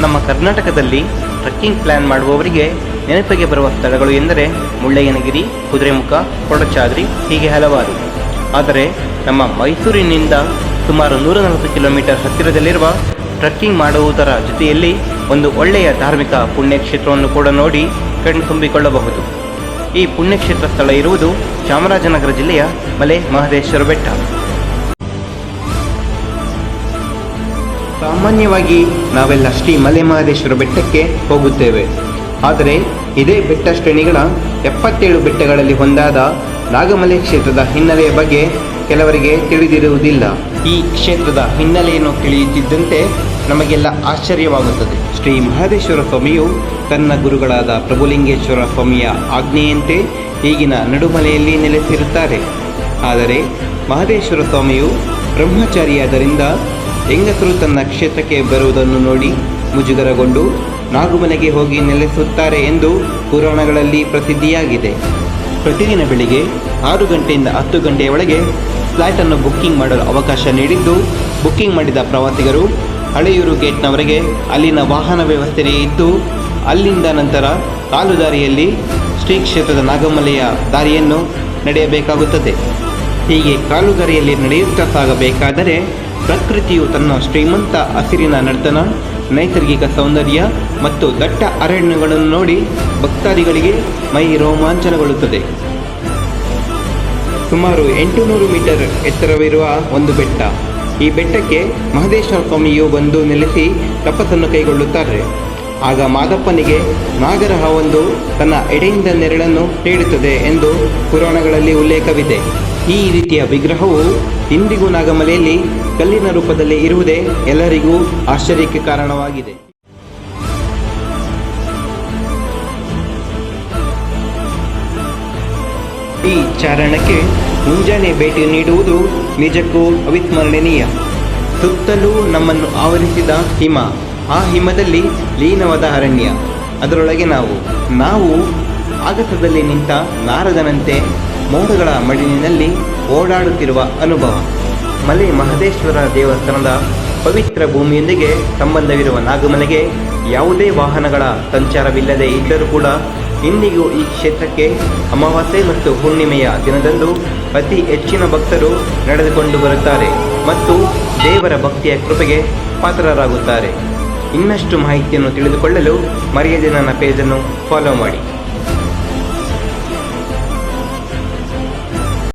ನಮ್ಮ ಕರ್ನಾಟಕದಲ್ಲಿ trekking plan ಮಾಡುವವರಿಗೆ ನೆನಪಿಗೆ ಬರುವ ಸ್ಥಳಗಳು ಎಂದರೆ ಮುಳ್ಳಯ್ಯನಗಿರಿ, ಕುದುರೆಮುಖ, ಕೊಡಚಾದ್ರಿ, ಹೀಗೆ ಹಲವಾರು. ಆದರೆ ನಮ್ಮ ಮೈಸೂರಿನಿಂದ ಸುಮಾರು 140 ಕಿಲೋಮೀಟರ್ ಹತ್ತಿರದಲ್ಲಿರುವ ಟ್ರೆಕ್ಕಿಂಗ್ ಮಾಡುವುದರ ಜೊತೆಯಲ್ಲಿ ಒಂದು ಒಳ್ಳೆಯ ಧಾರ್ಮಿಕ ಪುಣ್ಯಕ್ಷೇತ್ರವನ್ನು ಕೂಡ ನೋಡಿ ಕಣ್ಣು ತುಂಬಿಕೊಳ್ಳಬಹುದು. ಈ ಪುಣ್ಯಕ್ಷೇತ್ರ ಸ್ಥಳ ಇರುವುದು ಚಾಮರಾಜನಗರ ಜಿಲ್ಲೆಯ ಮಲೆ ಮಹದೇಶ್ವರ ಬೆಟ್ಟ. ಸಾಮಾನ್ಯವಾಗಿ ನಾವೆಲ್ಲ ಶ್ರೀ ಮಲೆ ಮಹದೇಶ್ವರ ಬೆಟ್ಟಕ್ಕೆ ಹೋಗುತ್ತೇವೆ. ಆದರೆ ಇದೇ ಬೆಟ್ಟ ಶ್ರೇಣಿಗಳ 77 ಬೆಟ್ಟಗಳಲ್ಲಿ ಒಂದಾದ ನಾಗಮಲೆ ಕ್ಷೇತ್ರದ ಹಿನ್ನೆಲೆಯ ಬಗ್ಗೆ ಕೆಲವರಿಗೆ ತಿಳಿದಿರುವುದಿಲ್ಲ. ಈ ಕ್ಷೇತ್ರದ ಹಿನ್ನೆಲೆಯನ್ನು ತಿಳಿಯುತ್ತಿದ್ದಂತೆ ನಮಗೆಲ್ಲ ಆಶ್ಚರ್ಯವಾಗುತ್ತದೆ. ಶ್ರೀ ಮಹದೇಶ್ವರ ಸ್ವಾಮಿಯು ತನ್ನ ಗುರುಗಳಾದ ಪ್ರಭುಲಿಂಗೇಶ್ವರ ಸ್ವಾಮಿಯ ಆಜ್ಞೆಯಂತೆ ಈಗಿನ ನಡುಮಲೆಯಲ್ಲಿ ನೆಲೆಸಿರುತ್ತಾರೆ. ಆದರೆ ಮಹದೇಶ್ವರ ಸ್ವಾಮಿಯು ಬ್ರಹ್ಮಚಾರಿಯಾದ್ದರಿಂದ ಹೆಂಗಸರು ತನ್ನ ಕ್ಷೇತ್ರಕ್ಕೆ ಬರುವುದನ್ನು ನೋಡಿ ಮುಜುಗರಗೊಂಡು ನಾಗುಮಲೆಗೆ ಹೋಗಿ ನೆಲೆಸುತ್ತಾರೆ ಎಂದು ಪುರಾಣಗಳಲ್ಲಿ ಪ್ರಸಿದ್ಧಿಯಾಗಿದೆ. ಪ್ರತಿದಿನ ಬೆಳಿಗ್ಗೆ 6 ಗಂಟೆಯಿಂದ 10 ಗಂಟೆಯ ಒಳಗೆ ಫ್ಲೈಟನ್ನು ಬುಕ್ಕಿಂಗ್ ಮಾಡಲು ಅವಕಾಶ ನೀಡಿದ್ದು, ಬುಕ್ಕಿಂಗ್ ಮಾಡಿದ ಪ್ರವಾಸಿಗರು ಹಳೆಯೂರು ಗೇಟ್ನವರೆಗೆ ಅಲ್ಲಿನ ವಾಹನ ವ್ಯವಸ್ಥೆ ಇದ್ದು, ಅಲ್ಲಿಂದ ನಂತರ ಕಾಲುದಾರಿಯಲ್ಲಿ ಶ್ರೀ ಕ್ಷೇತ್ರದ ನಾಗಮಲೆಯ ದಾರಿಯನ್ನು ನಡೆಯಬೇಕಾಗುತ್ತದೆ. ಹೀಗೆ ಕಾಲುದಾರಿಯಲ್ಲಿ ನಡೆಯುತ್ತಾ ಸಾಗಬೇಕಾದರೆ ಪ್ರಕೃತಿಯು ತನ್ನ ಶ್ರೀಮಂತ ಹಸಿರಿನ ನರ್ತನ, ನೈಸರ್ಗಿಕ ಸೌಂದರ್ಯ ಮತ್ತು ದಟ್ಟ ಅರಣ್ಯಗಳನ್ನು ನೋಡಿ ಭಕ್ತಾದಿಗಳಿಗೆ ಮೈ ರೋಮಾಂಚನಗೊಳ್ಳುತ್ತದೆ. ಸುಮಾರು 800 ಮೀಟರ್ ಎತ್ತರವಿರುವ ಒಂದು ಬೆಟ್ಟ. ಈ ಬೆಟ್ಟಕ್ಕೆ ಮಹದೇಶ್ವರ ಸ್ವಾಮಿಯು ಬಂದು ನೆಲೆಸಿ ತಪಸ್ಸನ್ನು ಕೈಗೊಳ್ಳುತ್ತಾರೆ. ಆಗ ಮಾದಪ್ಪನಿಗೆ ನಾಗರಹಾವೊಂದು ತನ್ನ ಎಡೆಯಿಂದ ನೆರಳನ್ನು ನೀಡುತ್ತದೆ ಎಂದು ಪುರಾಣಗಳಲ್ಲಿ ಉಲ್ಲೇಖವಿದೆ. ಈ ರೀತಿಯ ವಿಗ್ರಹವು ಇಂದಿಗೂ ನಾಗಮಲೆಯಲ್ಲಿ ಕಲ್ಲಿನ ರೂಪದಲ್ಲಿ ಇರುವುದೇ ಎಲ್ಲರಿಗೂ ಆಶ್ಚರ್ಯಕ್ಕೆ ಕಾರಣವಾಗಿದೆ. ಈ ಚಾರಣಕ್ಕೆ ಮುಂಜಾನೆ ಭೇಟಿ ನೀಡುವುದು ನಿಜಕ್ಕೂ ಅವಿಸ್ಮರಣೀಯ. ಸುತ್ತಲೂ ನಮ್ಮನ್ನು ಆವರಿಸಿದ ಹಿಮ, ಆ ಹಿಮದಲ್ಲಿ ಲೀನವಾದ ಅರಣ್ಯ, ಅದರೊಳಗೆ ನಾವು ಆಗಸದಲ್ಲಿ ನಿಂತ ನಾರದನಂತೆ ಮೋಡಗಳ ಮಡಿಲಿನಲ್ಲಿ ಓಡಾಡುತ್ತಿರುವ ಅನುಭವ. ಮಲೆ ಮಹದೇಶ್ವರ ದೇವಸ್ಥಾನದ ಪವಿತ್ರ ಭೂಮಿಯೊಂದಿಗೆ ಸಂಬಂಧವಿರುವ ನಾಗಮಲೆಗೆ ಯಾವುದೇ ವಾಹನಗಳ ಸಂಚಾರವಿಲ್ಲದೆ ಇದ್ದರೂ ಕೂಡ ಇಂದಿಗೂ ಈ ಕ್ಷೇತ್ರಕ್ಕೆ ಅಮಾವಾಸ್ಯೆ ಮತ್ತು ಹುಣ್ಣಿಮೆಯ ದಿನದಂದು ಅತಿ ಹೆಚ್ಚಿನ ಭಕ್ತರು ನಡೆದುಕೊಂಡು ಬರುತ್ತಾರೆ ಮತ್ತು ದೇವರ ಭಕ್ತಿಯ ಕೃಪೆಗೆ ಪಾತ್ರರಾಗುತ್ತಾರೆ. ಇನ್ನಷ್ಟು ಮಾಹಿತಿಯನ್ನು ತಿಳಿದುಕೊಳ್ಳಲು ಮರೆಯದೆ ನನ್ನ ಪೇಜನ್ನು ಫಾಲೋ ಮಾಡಿ.